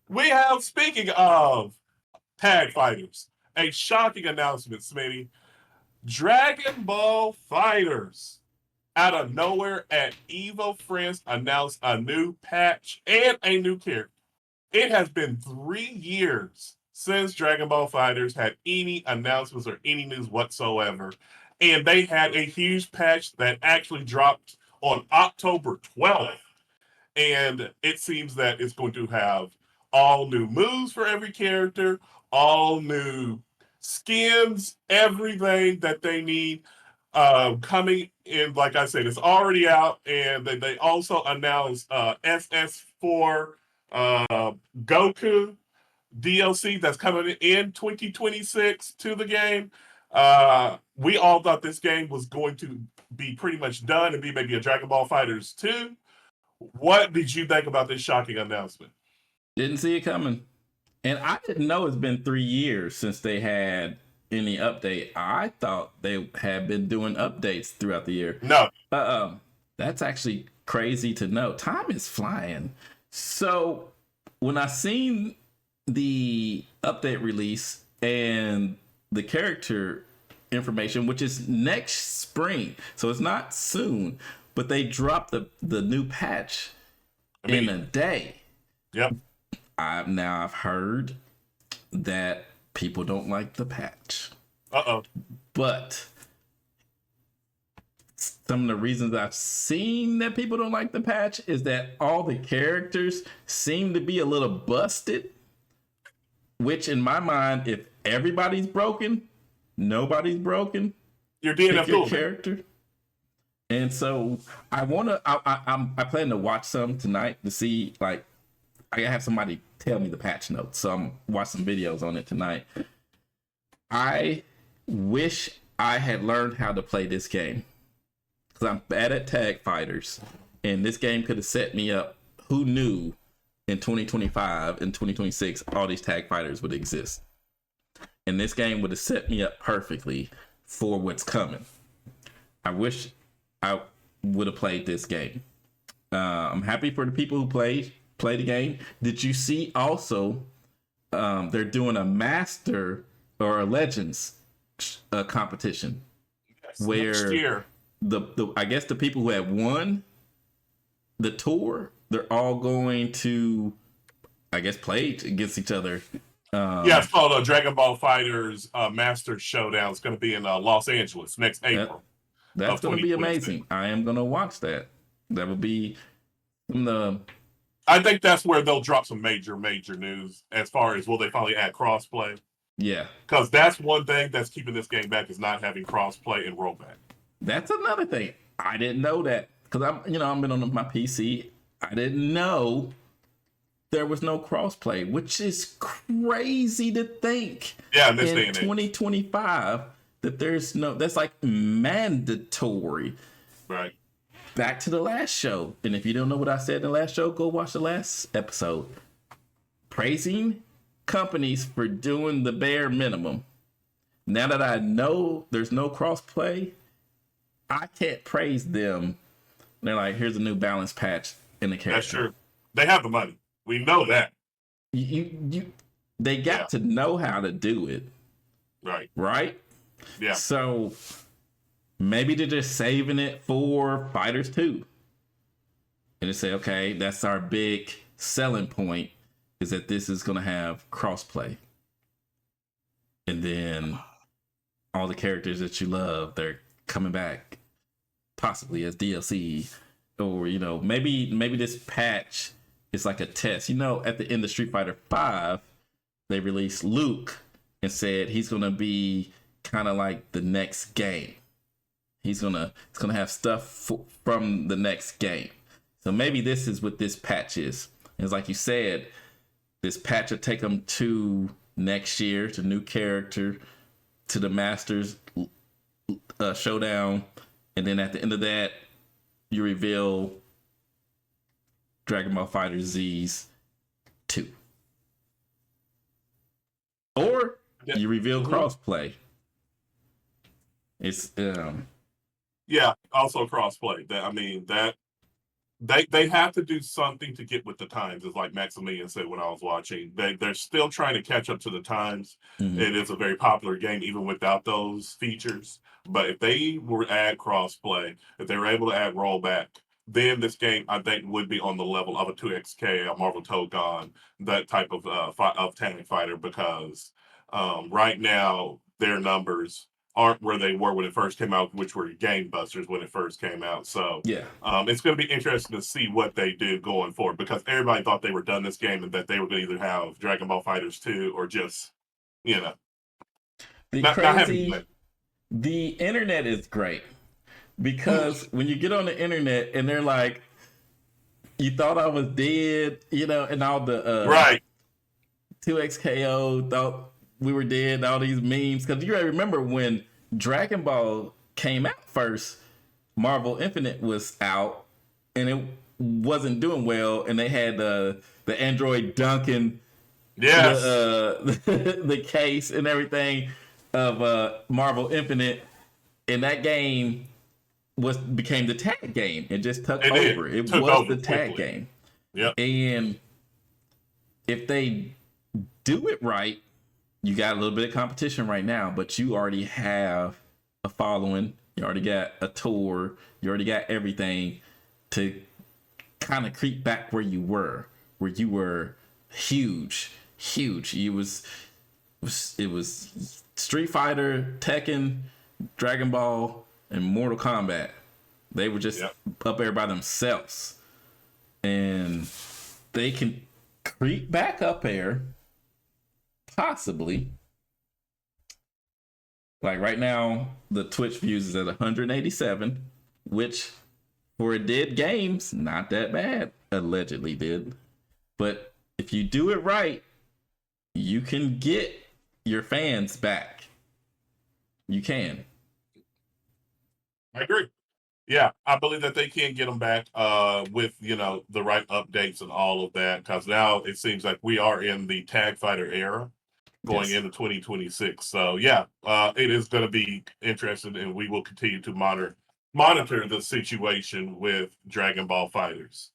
We have, speaking of tag fighters, a shocking announcement, Smitty. Dragon Ball FighterZ out of nowhere at Evo Friends announced a new patch and a new character. It has been 3 years since Dragon Ball FighterZ had any announcements or any news whatsoever. And they had a huge patch that actually dropped on October 12th. And it seems that it's going to have all new moves for every character, all new skins, everything that they need coming in. Like I said, it's already out, and they also announced SS4 Goku DLC that's coming in 2026 to the game. We all thought this game was going to be pretty much done and be maybe a Dragon Ball FighterZ 2. What did you think about this shocking announcement? Didn't see it coming. And I didn't know it's been 3 years since they had any update. I thought they had been doing updates throughout the year. No. That's actually crazy to know. Time is flying. So when I seen the update release and the character information, which is next spring, so it's not soon, but they dropped the new patch in a day. Yep. I've heard that people don't like the patch. But some of the reasons I've seen that people don't like the patch is that all the characters seem to be a little busted. Which, in my mind, if everybody's broken, nobody's broken. You're DNF your character. And so I plan to watch some tonight to see, like, I gotta have somebody tell me the patch notes. So I'm watching some videos on it tonight. I wish I had learned how to play this game because I'm bad at tag fighters, and this game could have set me up. Who knew in 2025 and 2026 all these tag fighters would exist? And this game would have set me up perfectly for what's coming. I wish I would have played this game. I'm happy for the people who play the game. Did you see also they're doing a master or a legends competition? Yes, where next year. the I guess the people who have won the tour, they're all going to, I guess, play against each other. Yeah, it's called Dragon Ball FighterZ Master Showdown. It's going to be in Los Angeles next April. That's going to be amazing. I am going to watch that. That will be I think that's where they'll drop some major news as far as will they finally add crossplay. Yeah, because that's one thing that's keeping this game back is not having crossplay and rollback. That's another thing. I didn't know that because I've been on my PC. I didn't know there was no crossplay, which is crazy to think. Yeah, in this day in and 2025 that there's no. That's like mandatory. Right. Back to the last show, and if you don't know what I said in the last show, go watch the last episode. Praising companies for doing the bare minimum. Now that I know there's no crossplay, I can't praise them. They're like, here's a new balance patch in the character. That's true. They have the money. We know that. They got to know how to do it. Right? Yeah. So maybe they're just saving it for FighterZ 2. And they say, okay, that's our big selling point, is that this is going to have crossplay. And then all the characters that you love, they're coming back, possibly as DLC. Or, maybe this patch is like a test. At the end of Street Fighter 5, they released Luke and said he's going to be kind of like the next game. It's gonna have stuff from the next game. So maybe this is what this patch is. It's like you said, this patch will take them to next year, to new character, to the Masters Showdown, and then at the end of that, you reveal Dragon Ball FighterZ 2. Or you reveal crossplay. It's yeah, also crossplay. That they have to do something to get with the times. It's like Maximilian said when I was watching. They're still trying to catch up to the times. Mhm. It is a very popular game even without those features. But if they were to add crossplay, if they were able to add rollback, then this game I think would be on the level of a 2XK, a Marvel Togon, that type of tank fighter. Because right now their numbers aren't where they were when it first came out, which were game busters when it first came out. So Yeah. it's going to be interesting to see what they do going forward, because everybody thought they were done this game and that they were going to either have Dragon Ball FighterZ 2 or just, you know, The not having to crazy, play. the internet is great because when you get on the internet and they're like, you thought I was dead, and all the Right. 2XKO thought we were dead, all these memes. Because you gotta remember when Dragon Ball came out first, Marvel Infinite was out and it wasn't doing well, and they had the android dunking Yes. the case and everything of Marvel Infinite, and that game became the tag game. It just took It did. over. It Took was over the tag quickly. game. Yep. And if they do it right, you got a little bit of competition right now, but you already have a following. You already got a tour. You already got everything to kind of creep back where you were huge. It was Street Fighter, Tekken, Dragon Ball, and Mortal Kombat. They were just up there by themselves, and they can creep back up there, possibly. Like right now, the Twitch views is at 187, which for a dead game's not that bad. Allegedly did, but if you do it right, you can get your fans back. You can. I agree. Yeah, I believe that they can get them back with the right updates and all of that, because now it seems like we are in the tag fighter era going Yes. into 2026. So yeah, it is going to be interesting, and we will continue to monitor the situation with Dragon Ball FighterZ.